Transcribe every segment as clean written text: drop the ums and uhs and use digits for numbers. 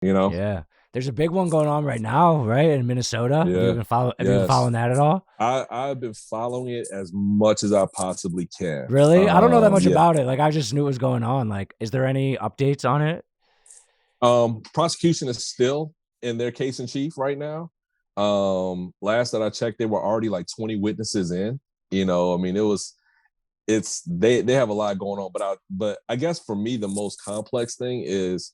You know? Yeah. There's a big one going on right now, right, in Minnesota. Yeah. Have you been Yes. following that at all? I've been following it as much as I possibly can. Really? I don't know that much Yeah. about it. Like I just knew what was going on. Like, is there any updates on it? Prosecution is still in their case in chief right now. Last that I checked, they were already like 20 witnesses in. I mean, it's they have a lot going on, but I guess for me the most complex thing is,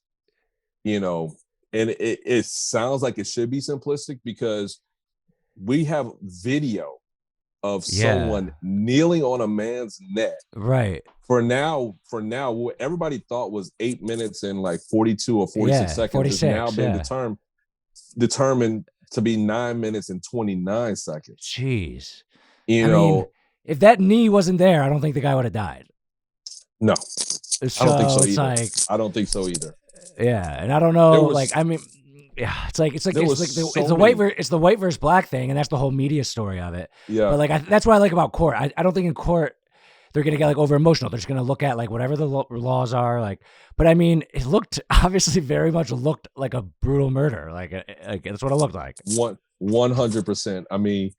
you know, and it sounds like it should be simplistic because we have video of Yeah. someone kneeling on a man's neck. Right. For now, what everybody thought was 8 minutes and like 42 or 46 Yeah. seconds is now 46. been Yeah. determined to be 9 minutes and 29 seconds. Jeez. You I mean, know, if that knee wasn't there, I don't think the guy would have died. no, I don't think So so it's either. like, I don't think so either. yeah, and I don't There know. Like, I was mean, yeah, there was it's so the many. it's the white versus black thing, and that's the whole media story of it. Yeah, But like, that's what I like about court. I don't think in court they're gonna get like over emotional. They're just gonna look at like whatever the laws are. Like, but I mean, it looked obviously very much looked like a brutal murder. Like that's what it looked like. 100%. I mean,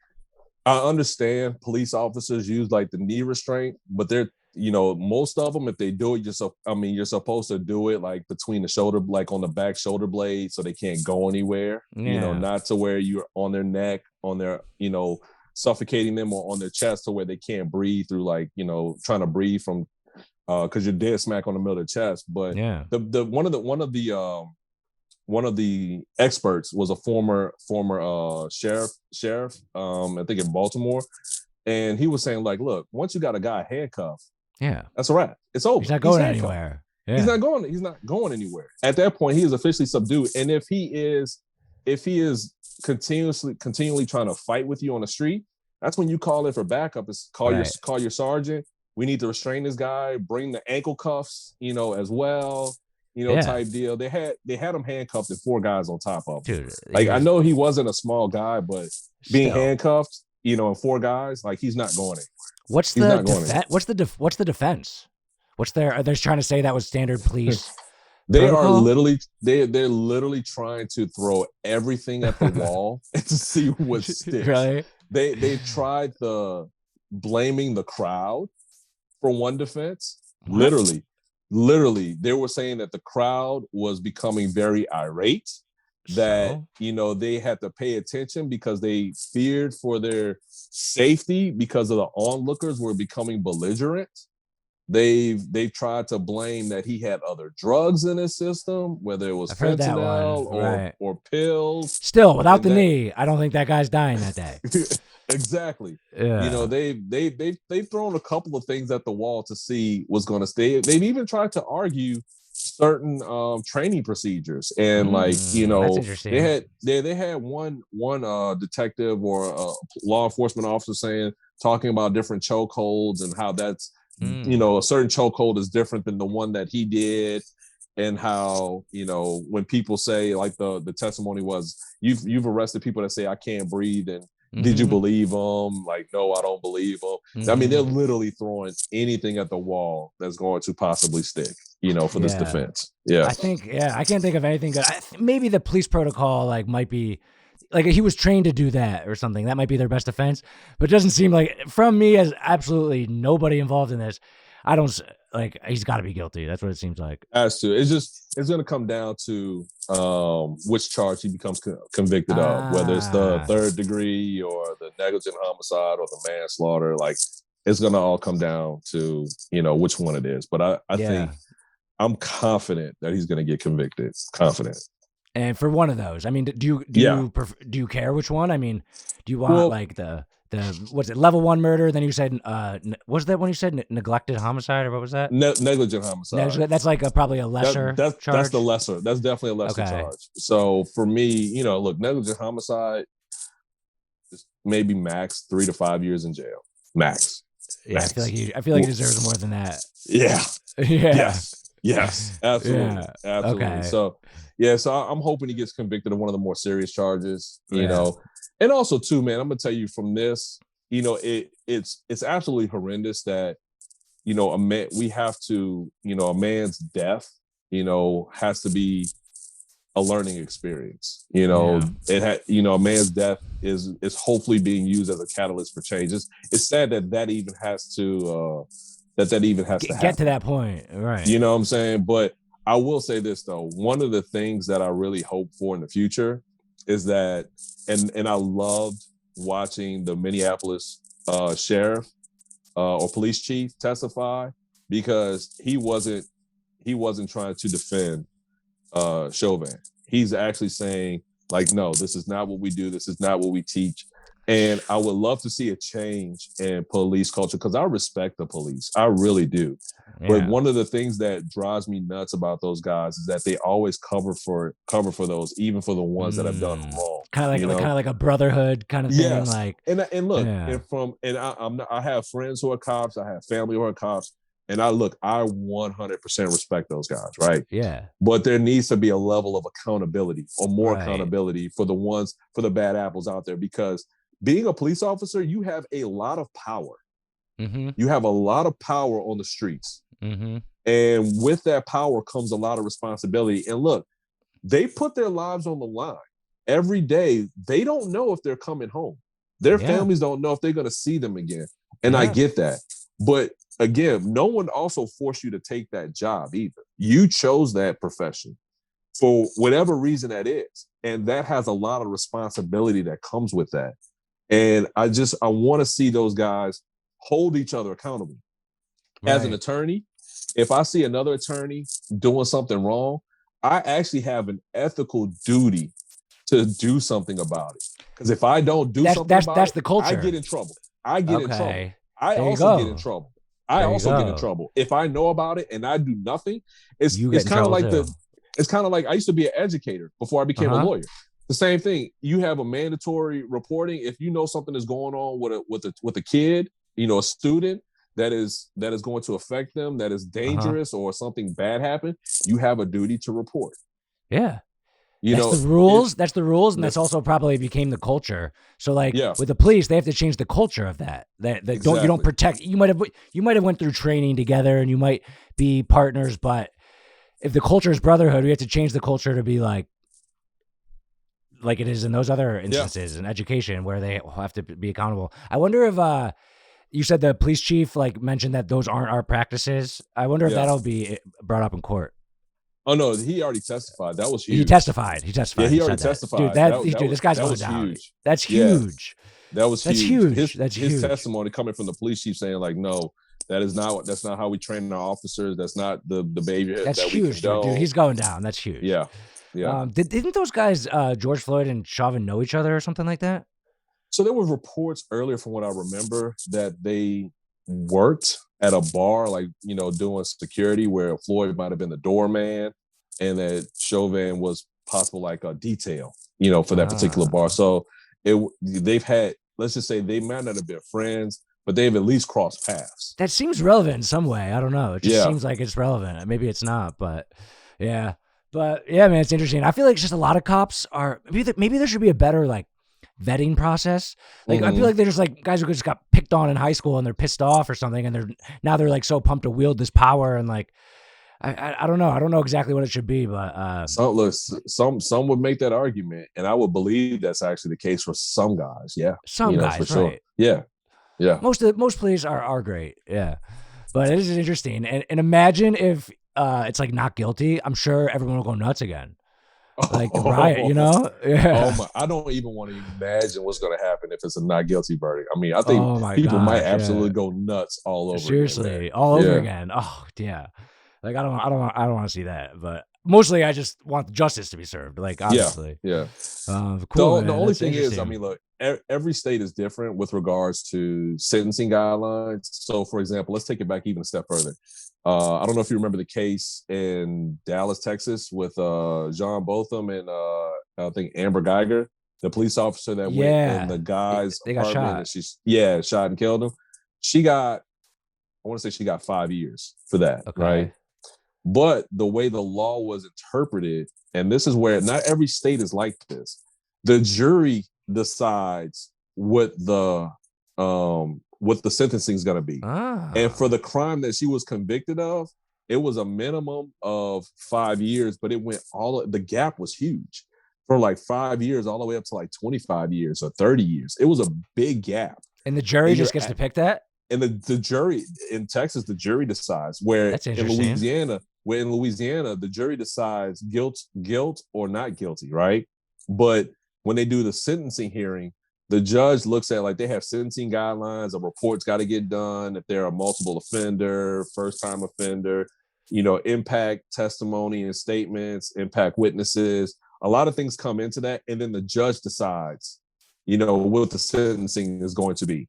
I understand police officers use like the knee restraint, but they're most of them, if they do it, you're supposed to do it like between the shoulder, like on the back shoulder blade, so they can't go anywhere. Yeah. Not to where you're on their neck, on their, suffocating them, or on their chest to where they can't breathe through, like, trying to breathe from because you're dead smack on the middle of the chest. But Yeah. the one of the experts was a former sheriff, I think in Baltimore, and he was saying like, look, once you got a guy handcuffed, Yeah. that's a wrap. It's He's over. not He's going handcuffed. anywhere. He's Yeah. not going. He's not going anywhere. At that point, he is officially subdued. And if he is continually trying to fight with you on the street, that's when you call in for backup. Is Right. call your sergeant. We need to restrain this guy. Bring the ankle cuffs, as well. Yeah. Type deal. They had him handcuffed and four guys on top of him. Dude, Like, I he's know he wasn't a small guy, but being still. handcuffed, and four guys, like, he's not going anywhere. What's He's the not going defense? anywhere. What's the defense? What's their? Are they trying to say that was standard police They are protocol? literally they're literally trying to throw everything at the wall and to see what sticks. Really? They tried the blaming the crowd for one defense. What? Literally, they were saying that the crowd was becoming very irate, that So they had to pay attention because they feared for their safety because of the onlookers were becoming belligerent. They've tried to blame that he had other drugs in his system, whether it was I've heard that one. fentanyl or Right. or pills, Still, without and the that knee, I don't think that guy's dying that day. exactly. Yeah. They've thrown a couple of things at the wall to see what's going to stay. They've even tried to argue certain training procedures, and like, That's they interesting. had they had one detective or law enforcement officer talking about different chokeholds and how that's Mm. a certain chokehold is different than the one that he did, and how when people say, like, the testimony was, you've arrested people that say I can't breathe, and did you Hmm. believe them? Like, no, I don't believe them. I mean, they're Hmm. literally throwing anything at the wall that's going to possibly stick, for this Yeah. defense. Yeah. I think. Yeah. I can't think of anything good. Maybe the police protocol like might be like he was trained to do that or something. That might be their best defense. But it doesn't seem like from me as absolutely nobody involved in this. I don't like. He's got to be guilty. That's what it seems like. As to, it's going to come down to which charge he becomes convicted of, whether it's the Ah. third degree or the negligent homicide or the manslaughter. Like, it's going to all come down to which one it is. But I think Yeah. I'm confident that he's going to get convicted. Confident. And for one of those, I mean, Yeah. do you care which one? I mean, do you want Well, like the what's it, level one murder? Then you said was that when you said neglected homicide or what was that? negligent homicide. That's like probably a lesser That's the charge. lesser. That's definitely a lesser Okay. charge. So for me, look, negligent homicide is maybe max 3 to 5 years in jail. Max. Yeah, Max. I feel like he deserves more than that. Yeah. Yeah. Yes. Absolutely. Yeah. Absolutely. Okay. So yeah, so I'm hoping he gets convicted of one of the more serious charges, Yeah. and also too, man, I'm gonna tell you from this, it's absolutely horrendous that a man we have to, a man's death, has to be a learning experience. You know, Yeah. it had, you know, a man's death is hopefully being used as a catalyst for changes. It's sad that that even has to that even has to Get to happen. that point, right? You know what I'm saying? But I will say this though, one of the things that I really hope for in the future is that, and I loved watching the Minneapolis sheriff or police chief testify, because he wasn't trying to defend Chauvin. He's actually saying, like, no, this is not what we do. This is not what we teach. And I would love to see a change in police culture, because I respect the police. I really do. Yeah. But one of the things that drives me nuts about those guys is that they always cover for those, even for the ones that have done wrong. Kind of like a brotherhood kind of thing. Yes. Like, and look, yeah. I have friends who are cops. I have family who are cops. And I 100% respect those guys, right? Yeah. But there needs to be a level of accountability, or more Right. accountability for the bad apples out there, because being a police officer, you have a lot of power. Mm-hmm. You have a lot of power on the streets. Mm-hmm. And with that power comes a lot of responsibility. And look, they put their lives on the line every day. They don't know if they're coming home. Their families don't know if they're going to see them again. And I get that. But again, no one also forced you to take that job either. You chose that profession for whatever reason that is. And that has a lot of responsibility that comes with that. And I want to see those guys hold each other accountable. Right. As an attorney, if I see another attorney doing something wrong, I actually have an ethical duty to do something about it. Because if I don't do something about that's it, the culture. I get in trouble. I get in trouble. I there also get in trouble. I also get in trouble. If I know about it and I do nothing, it's kind of like it's kind of like I used to be an educator before I became a lawyer. The same thing. You have a mandatory reporting. If you know something is going on with a kid, you know, a student that is going to affect them, that is dangerous, or something bad happened, you have a duty to report. Yeah. That's the rules. That's the rules, and that's also probably became the culture. So, like with the police, they have to change the culture of that. That exactly. You don't protect. You might have went through training together, and you might be partners. But if the culture is brotherhood, we have to change the culture to be like it is in those other instances in education, where they have to be accountable. I wonder if you said the police chief mentioned that those aren't our practices. I wonder if that'll be brought up in court. Oh no, he already testified. That was huge. He testified. Yeah, he already testified. Dude, this guy's going down. Huge. That's huge. That was huge. That's his testimony coming from the police chief saying no, that's not how we train our officers. That's not the behavior. That's that huge, dude. He's going down. That's huge. Yeah. Didn't those guys, George Floyd and Chauvin, know each other or something like that? So there were reports earlier, from what I remember, that they worked at a bar, doing security, where Floyd might have been the doorman, and that Chauvin was possible a detail, for that particular bar. So they've had, let's just say, they might not have been friends, but they've at least crossed paths. That seems relevant in some way. I don't know. It just seems like it's relevant. Maybe it's not, but yeah. But yeah, man, it's interesting. I feel like just a lot of cops are, maybe there should be a better vetting process. I feel like they're just guys who just got picked on in high school and they're pissed off or something, and they're so pumped to wield this power, and I don't know. I don't know exactly what it should be, but some would make that argument, and I would believe that's actually the case for some guys. Yeah, some guys, for right? Sure. Yeah. Most police are great. Yeah, but it is interesting, and imagine if it's not guilty. I'm sure everyone will go nuts again. Riot, Yeah. Oh my! I don't even want to imagine what's going to happen if it's a not guilty verdict. I mean, I think people might absolutely go nuts all over. Seriously, again, all over again. Oh yeah. I don't want to see that, but mostly I just want justice to be served. Obviously. Yeah. Cool. The only thing is, I mean, look, every state is different with regards to sentencing guidelines. So, for example, let's take it back even a step further. I don't know if you remember the case in Dallas, Texas, with John Botham and I think Amber Geiger, the police officer that went in the guy's apartment, and she shot and killed him. I want to say she got 5 years for that, right? But the way the law was interpreted, and this is where not every state is like this, the jury decides what the sentencing is going to be. And for the crime that she was convicted of, it was a minimum of 5 years, but it went the gap was huge from like 5 years all the way up to like 25 years or 30 years. It was a big gap. And the jury just gets to pick that? And the jury in Texas, the jury decides. That's interesting. In Louisiana, the jury decides guilt or not guilty, right? But when they do the sentencing hearing, the judge looks at, like, they have sentencing guidelines, a report's got to get done if they're a multiple offender, first time offender, impact testimony and statements, impact witnesses. A lot of things come into that, and then the judge decides, what the sentencing is going to be.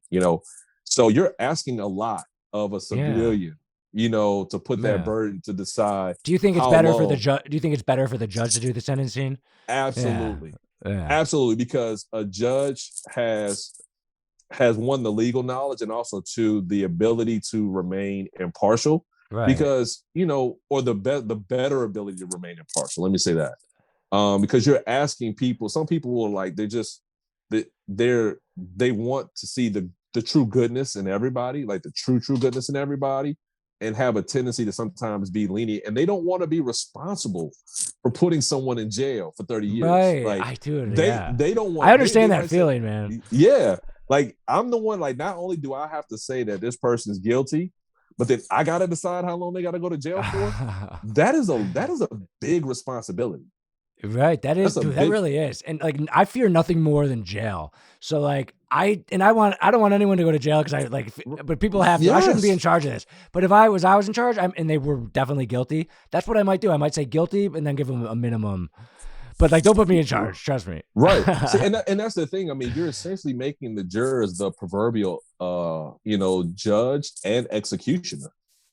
So you're asking a lot of a civilian, to put that burden to decide. Do you think it's better for the judge? Do you think it's better for the judge to do the sentencing? Absolutely. Yeah. Absolutely, because a judge has one, the legal knowledge, and also two, the ability to remain impartial. Right. Because, or the better ability to remain impartial. Let me say that. Because you're asking people, some people are like, they want to see the true goodness in everybody, like the true goodness in everybody, and have a tendency to sometimes be lenient, and they don't want to be responsible for putting someone in jail for 30 years. Right. Like, they don't want. I understand that feeling, man. Yeah. Like, I'm the one, like, not only do I have to say that this person is guilty, but then I got to decide how long they got to go to jail for. That is a big responsibility. Right. That really is. And like, I fear nothing more than jail. So like, I don't want anyone to go to jail because but people have to. Yes. I shouldn't be in charge of this. But if I was in charge, and they were definitely guilty, that's what I might do. I might say guilty and then give them a minimum. But like, don't put me in charge. Trust me. Right. See, and that's the thing. I mean, you're essentially making the jurors the proverbial, judge and executioner.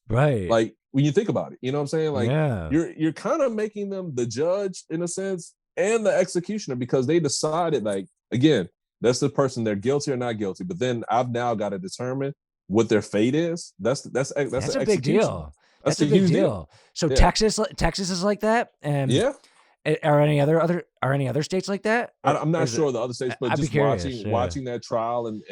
Right. Like, when you think about it, you know what I'm saying? Like, yeah. you're kind of making them the judge in a sense and the executioner, because they decided, like, again, that's the person, they're guilty or not guilty. But then I've now got to determine what their fate is. That's a big deal. That's a big deal. So yeah. Texas is like that. And yeah. Are any other states like that? I'm not sure the other states, but just watching that trial and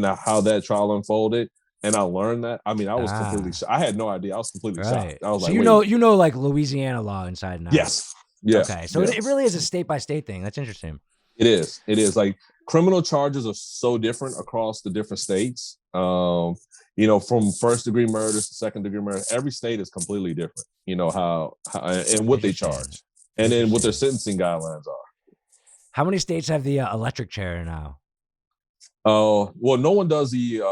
how that trial unfolded. And I learned that. I mean, I was completely shocked. I had no idea. I was completely shocked. I was so like, you know, like Louisiana law inside and out. Yes. Yeah. Okay. So it really is a state by state thing. That's interesting. It is. Like, criminal charges are so different across the different states. From first degree murder to second degree murder, every state is completely different. How and what they charge, and then what their sentencing guidelines are. How many states have the electric chair now? Well, no one does the.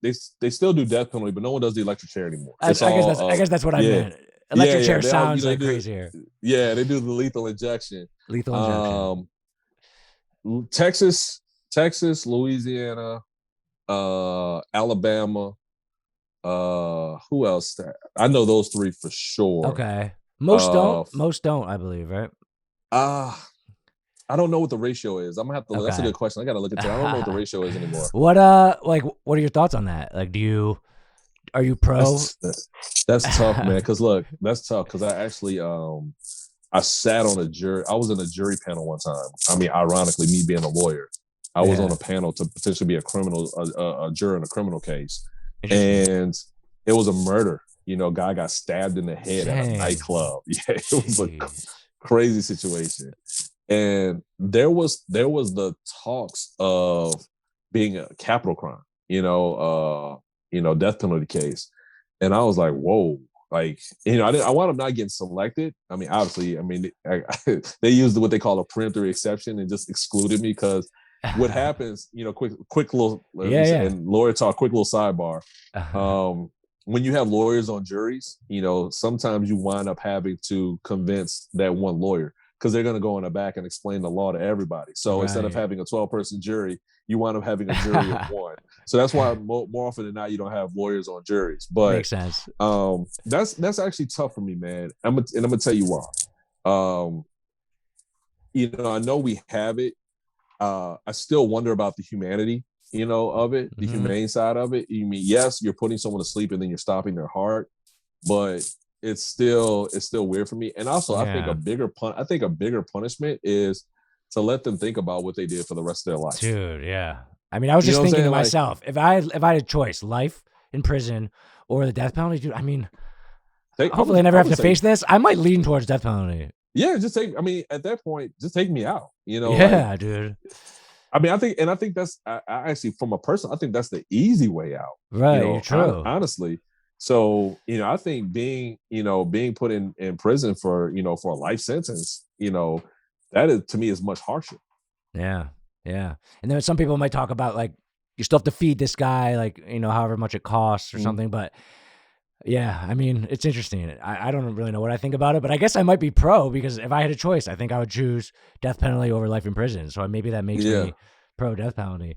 They still do death penalty, but no one does the electric chair anymore. I guess that's what I meant. Electric chair sounds like crazier. Yeah, they do the lethal injection. Texas, Louisiana, Alabama. Who else? I know those three for sure. Okay. Most don't, I believe, right? I don't know what the ratio is. I'm gonna have to. Okay. That's a good question. I gotta look at that. I don't know what the ratio is anymore. What are your thoughts on that? Like, are you pro? That's tough, man. Because look, that's tough. Because I actually, I sat on a jury. I was in a jury panel one time. I mean, ironically, me being a lawyer, I was on a panel to potentially be a juror in a criminal case, and it was a murder. Guy got stabbed in the head at a nightclub. Yeah, it was a crazy situation. And there was the talks of being a capital crime, death penalty case. And I was like, whoa, like, I wound up not getting selected. I mean, obviously, they used what they call a peremptory exception and just excluded me because what happens, quick little, and lawyer talk, quick little sidebar. When you have lawyers on juries, sometimes you wind up having to convince that one lawyer, because they're going to go in the back and explain the law to everybody. So instead of having a 12-person jury, you wind up having a jury of one. So that's why more often than not, you don't have lawyers on juries. But makes sense. That's actually tough for me, man. I'm gonna tell you why. I know we have it. I still wonder about the humanity, of it, the humane side of it. You mean, yes, you're putting someone to sleep and then you're stopping their heart, but it's still weird for me. And also, I think a bigger punishment is to let them think about what they did for the rest of their life. Dude, yeah. I mean, I was just thinking to myself, if I had a choice, life in prison or the death penalty, dude, I mean, take. Hopefully, I never I have would to say, face this. I might lean towards death penalty. yeah, just take. I mean, at that point, just take me out. Like, Yeah, dude. I mean, I think that's I actually, from a person, I think that's the easy way out. Right, you're true. Honestly. So, I think being put in prison for a life sentence, that is, to me, is much harsher. Yeah, yeah. And then some people might talk about like you still have to feed this guy, like however much it costs or Mhm. something. But yeah, I mean, it's interesting. I don't really know what I think about it, but I guess I might be pro because if I had a choice, I think I would choose death penalty over life in prison. So maybe that makes Yeah. me pro death penalty.